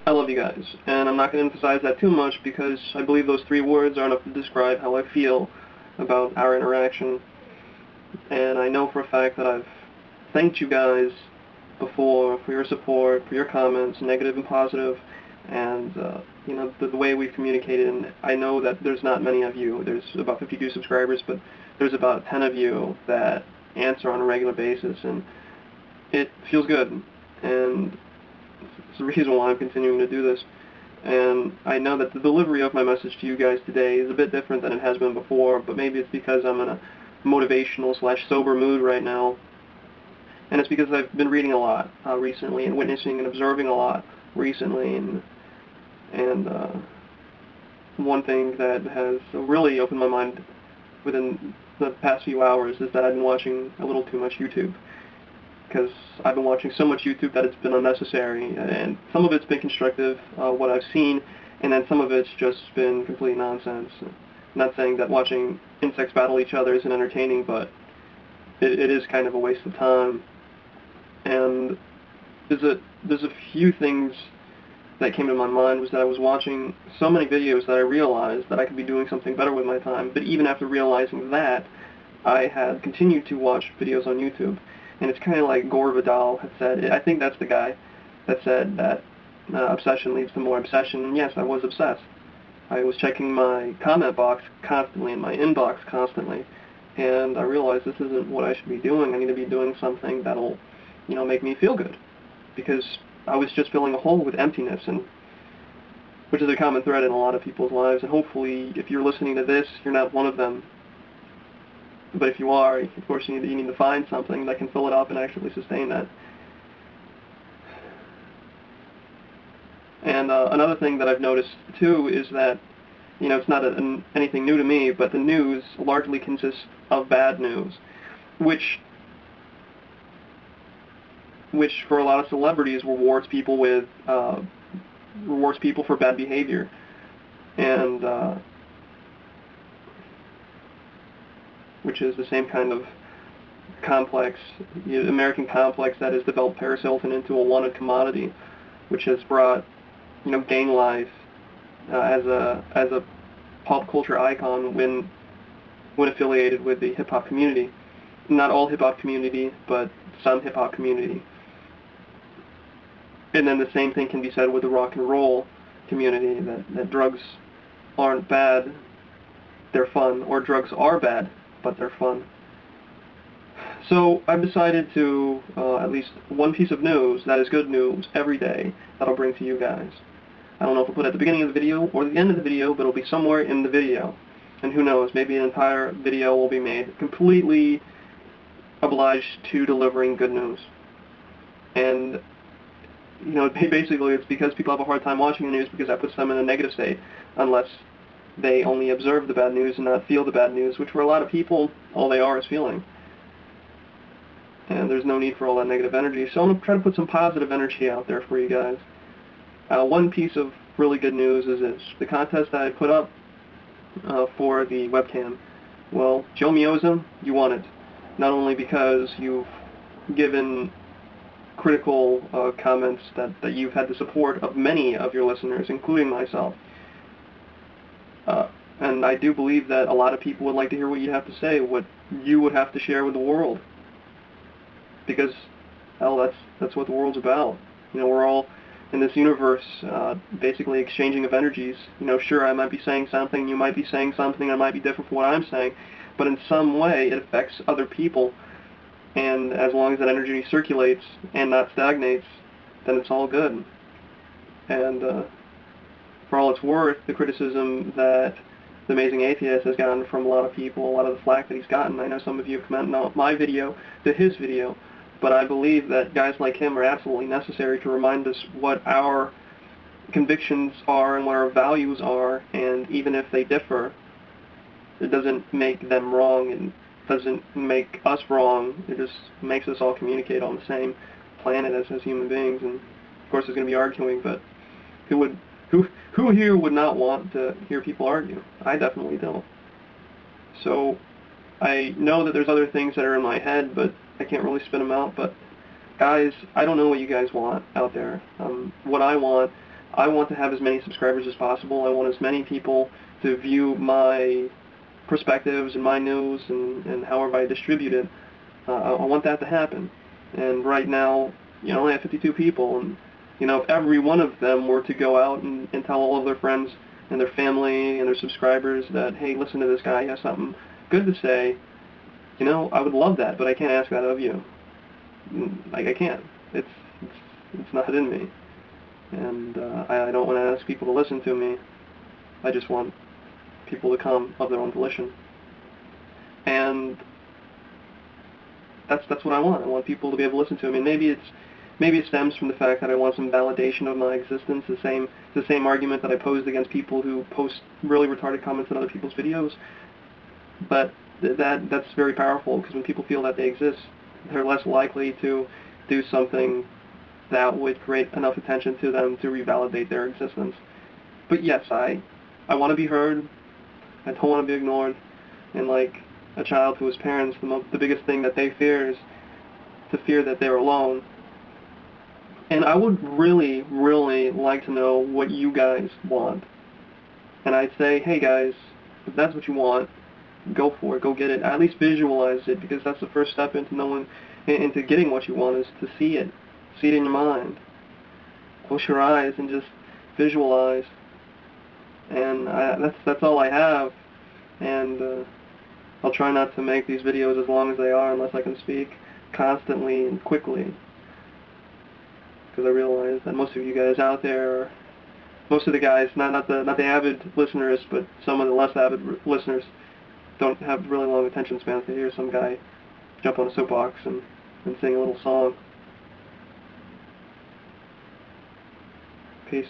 I love you guys, and I'm not going to emphasize that too much because I believe those 3 words are enough to describe how I feel about our interaction. And I know for a fact that I've thanked you guys before for your support, for your comments, negative and positive, and the way we've communicated. And I know that there's not many of you. There's about 52 subscribers, but there's about 10 of you that answer on a regular basis, and it feels good. And it's the reason why I'm continuing to do this. And I know that the delivery of my message to you guys today is a bit different than it has been before, but maybe it's because I'm in a motivational/sober mood right now. And it's because I've been reading a lot recently and witnessing and observing a lot recently. And one thing that has really opened my mind within the past few hours is that I've been watching a little too much YouTube. Because I've been watching so much YouTube that it's been unnecessary, and some of it's been constructive, what I've seen, and then some of it's just been complete nonsense. I'm not saying that watching insects battle each other isn't entertaining, but it is kind of a waste of time. And there's a few things that came to my mind was that I was watching so many videos that I realized that I could be doing something better with my time, but even after realizing that, I had continued to watch videos on YouTube. And it's kind of like Gore Vidal had said. I think that's the guy that said that obsession leads to more obsession. And yes, I was obsessed. I was checking my comment box constantly and my inbox constantly. And I realized this isn't what I should be doing. I need to be doing something that'll, make me feel good. Because I was just filling a hole with emptiness, and which is a common thread in a lot of people's lives. And hopefully, if you're listening to this, you're not one of them. But if you are, of course, you need to find something that can fill it up and actually sustain that. And another thing that I've noticed, too, is that, it's not anything new to me, but the news largely consists of bad news, which for a lot of celebrities rewards people for bad behavior. And which is the same kind of complex, American complex that has developed Paris Hilton into a wanted commodity, which has brought, gang life as a pop culture icon when affiliated with the hip hop community. Not all hip hop community, but some hip hop community. And then the same thing can be said with the rock and roll community, that drugs aren't bad, they're fun, or drugs are bad, but they're fun. So I've decided to, at least one piece of news that is good news every day that I'll bring to you guys. I don't know if I'll put it at the beginning of the video or the end of the video, but it'll be somewhere in the video. And who knows, maybe an entire video will be made completely obliged to delivering good news. And, basically it's because people have a hard time watching the news because that puts them in a negative state, unless they only observe the bad news and not feel the bad news, which for a lot of people, all they are is feeling. And there's no need for all that negative energy. So I'm going to try to put some positive energy out there for you guys. One piece of really good news is this. The contest that I put up for the webcam. Well, Joe Mioza, you won it. Not only because you've given critical comments that you've had the support of many of your listeners, including myself. And I do believe that a lot of people would like to hear what you have to say, what you would have to share with the world. Because, hell, that's what the world's about. We're all in this universe basically exchanging of energies. Sure, I might be saying something, you might be saying something that might be different from what I'm saying, but in some way it affects other people. And as long as that energy circulates and not stagnates, then it's all good. And for all it's worth, the criticism that the Amazing Atheist has gotten from a lot of people, a lot of the flack that he's gotten, I know some of you have commented on my video to his video, but I believe that guys like him are absolutely necessary to remind us what our convictions are and what our values are, and even if they differ, it doesn't make them wrong and doesn't make us wrong. It just makes us all communicate on the same planet as human beings. And of course there's going to be arguing, but who here would not want to hear people argue? I definitely don't. So I know that there's other things that are in my head, but I can't really spit them out. But guys, I don't know what you guys want out there. What I want I want to have as many subscribers as possible. I want as many people to view my perspectives and my news and however I distribute it. I want that to happen. And right now, I only have 52 people, and if every one of them were to go out and tell all of their friends and their family and their subscribers that, hey, listen to this guy, he has something good to say, I would love that, but I can't ask that of you. Like, I can't. It's not in me. And I don't want to ask people to listen to me. I just want people to come of their own volition. And that's what I want. I want people to be able to listen to me. And maybe it stems from the fact that I want some validation of my existence. The same argument that I posed against people who post really retarded comments on other people's videos. But that's very powerful, because when people feel that they exist, they're less likely to do something that would create enough attention to them to revalidate their existence. But yes, I want to be heard. I don't want to be ignored. And like a child who has parents, the biggest thing that they fear is to fear that they're alone. And I would really, really like to know what you guys want. And I'd say, hey guys, if that's what you want, go for it, go get it. At least visualize it, because that's the first step into getting what you want, is to see it. See it in your mind. Close your eyes and just visualize. And that's all I have. And I'll try not to make these videos as long as they are unless I can speak constantly and quickly. Because I realize that most of you guys out there, most of the guys, not the avid listeners, but some of the less avid listeners, don't have really long attention spans to hear some guy jump on a soapbox and sing a little song. Peace.